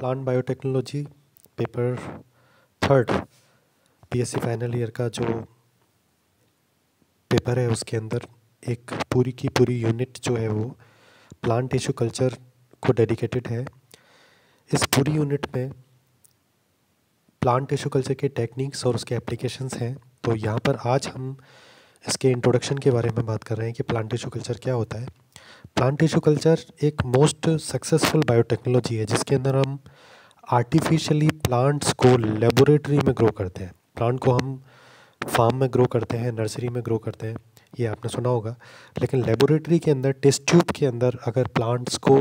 Plant biotechnology paper 3 BSc final year का जो paper है उसके अंदर एक पूरी की पूरी यूनिट जो है वो प्लांट टिश्यू कल्चर को डेडिकेटेड है। इस पूरी यूनिट में प्लांट टिश्यू कल्चर के टेक्निक्स और उसके एप्लीकेशंस हैं। तो यहाँ पर आज हम इसके इंट्रोडक्शन के बारे में बात कर रहे हैं कि प्लांट टिश्यू कल्चर क्या होता है। प्लांट टिश्यू कल्चर एक मोस्ट सक्सेसफुल बायोटेक्नोलॉजी है जिसके अंदर हम आर्टिफिशियली प्लांट्स को लेबोरेटरी में ग्रो करते हैं। प्लांट को हम फार्म में ग्रो करते हैं, नर्सरी में ग्रो करते हैं, ये आपने सुना होगा। लेकिन लेबोरेटरी के अंदर टेस्ट ट्यूब के अंदर अगर प्लांट्स को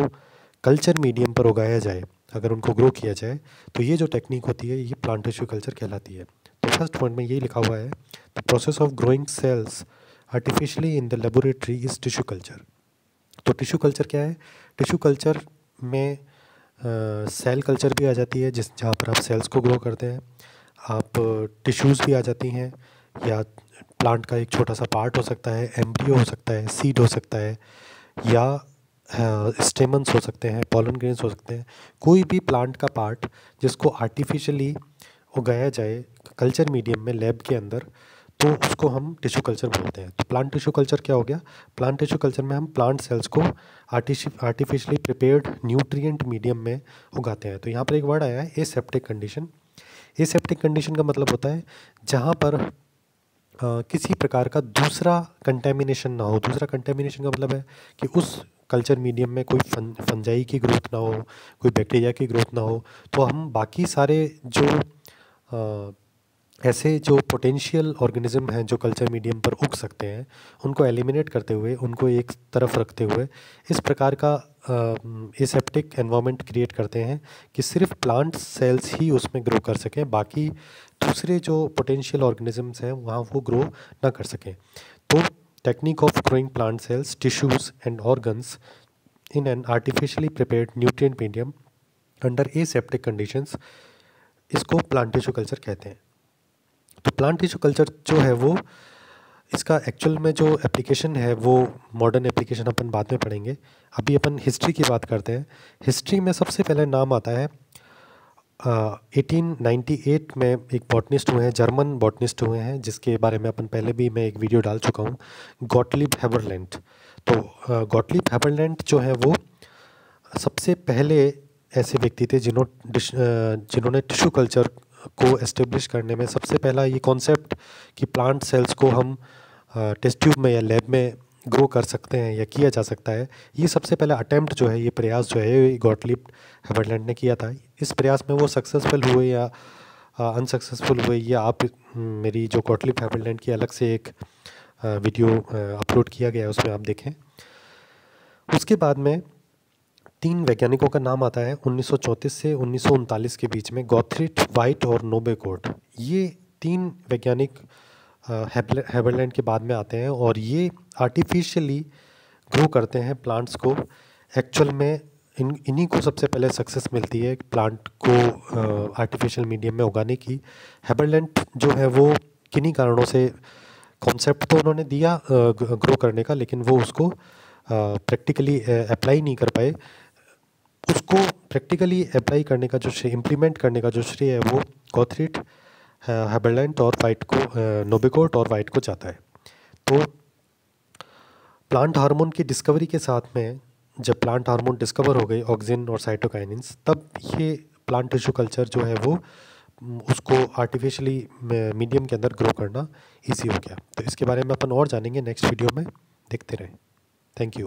कल्चर मीडियम पर उगाया जाए, अगर उनको ग्रो किया जाए, तो ये जो टेक्निक होती है ये प्लांट टिश्यू कल्चर कहलाती है। तो फर्स्ट पॉइंट में यही लिखा हुआ है, the process of growing cells artificially in the laboratory is tissue culture. तो टिश्यू कल्चर क्या है? टिश्यू कल्चर में सेल कल्चर भी आ जाती है जहाँ पर आप सेल्स को ग्रो करते हैं, आप टिश्यूज़ भी आ जाती हैं, या प्लांट का एक छोटा सा पार्ट हो सकता है, एम्ब्रियो हो सकता है, सीड हो सकता है, या स्टेमन्स हो सकते हैं, पॉलन ग्रेन्स हो सकते हैं। कोई भी प्लांट का पार्ट जिसको आर्टिफिशियली उगाया जाए कल्चर मीडियम में लैब के अंदर, तो उसको हम टिश्यू कल्चर बोलते हैं। तो प्लांट टिश्यू कल्चर क्या हो गया? प्लांट टिश्यू कल्चर में हम प्लांट सेल्स को आर्टिफिशियली प्रिपेयर्ड न्यूट्रिएंट मीडियम में उगाते हैं। तो यहाँ पर एक वर्ड आया है एसेप्टिक कंडीशन। एसेप्टिक कंडीशन का मतलब होता है जहाँ पर किसी प्रकार का दूसरा कंटेमिनेशन ना हो। दूसरा कंटेमिनेशन का मतलब है कि उस कल्चर मीडियम में कोई फंजाई की ग्रोथ ना हो, कोई बैक्टीरिया की ग्रोथ ना हो। तो हम बाकी सारे जो ऐसे जो पोटेंशियल ऑर्गेनिज्म हैं जो कल्चर मीडियम पर उग सकते हैं, उनको एलिमिनेट करते हुए, उनको एक तरफ रखते हुए इस प्रकार का एसेप्टिक एनवायरनमेंट क्रिएट करते हैं कि सिर्फ प्लांट सेल्स ही उसमें ग्रो कर सकें, बाकी दूसरे जो पोटेंशियल ऑर्गेनिजम्स हैं वहाँ वो ग्रो ना कर सकें। तो technique of growing plant cells, tissues and organs in an artificially prepared nutrient medium under aseptic conditions, इसको प्लांट टिश्यू कल्चर कहते हैं। तो प्लांट टिश्यू कल्चर जो है वो, इसका एक्चुअल में जो एप्लीकेशन है वो मॉडर्न एप्लीकेशन अपन बाद में पढ़ेंगे। अभी अपन हिस्ट्री की बात करते हैं। हिस्ट्री में सबसे पहले नाम आता है 1898 में एक बॉटनिस्ट हुए हैं, जर्मन बॉटनिस्ट हुए हैं, जिसके बारे में अपन पहले भी मैं एक वीडियो डाल चुका हूँ, गॉटलिब हेबरलैंड। तो गॉटलिब हेबरलैंड जो है वो सबसे पहले ऐसे व्यक्ति थे जिन्होंने टिश्यू कल्चर को एस्टेब्लिश करने में सबसे पहला ये कॉन्सेप्ट कि प्लांट सेल्स को हम टेस्ट ट्यूब में या लैब में ग्रो कर सकते हैं या किया जा सकता है, ये सबसे पहला अटेम्प्ट जो है, ये प्रयास जो है गॉटलिब हेबरलैंड ने किया था। इस प्रयास में वो सक्सेसफुल हुए या अनसक्सेसफुल हुए, या आप मेरी जो गॉटलिब हेबरलैंड की अलग से एक वीडियो अपलोड किया गया है उसमें आप देखें। उसके बाद में 3 वैज्ञानिकों का नाम आता है 1934 से 1939 के बीच में, गॉथरीट, वाइट और नोबेकोट। ये 3 वैज्ञानिक हेबरलैंड के बाद में आते हैं और ये आर्टिफिशियली ग्रो करते हैं प्लांट्स को। एक्चुअल में इन्हीं को सबसे पहले सक्सेस मिलती है प्लांट को आर्टिफिशियल मीडियम में उगाने की। हेबरलैंड जो है वो किन्हीं कारणों से, कॉन्सेप्ट तो उन्होंने दिया ग्रो करने का, लेकिन वो उसको प्रैक्टिकली अप्लाई नहीं कर पाए। उसको प्रैक्टिकली अप्लाई करने का जो श्रेय, इम्प्लीमेंट करने का जो श्रेय है वो गॉथरीट, हेबरलैंड और वाइट को, नोबेकोट और वाइट को जाता है। तो प्लांट हार्मोन की डिस्कवरी के साथ में, जब प्लांट हार्मोन डिस्कवर हो गए, ऑक्सिन और साइटोकाइनिन्स, तब ये प्लांट टिश्यू कल्चर जो है वो उसको आर्टिफिशियली मीडियम के अंदर ग्रो करना ईजी हो गया। तो इसके बारे में अपन और जानेंगे नेक्स्ट वीडियो में। देखते रहें। Thank you.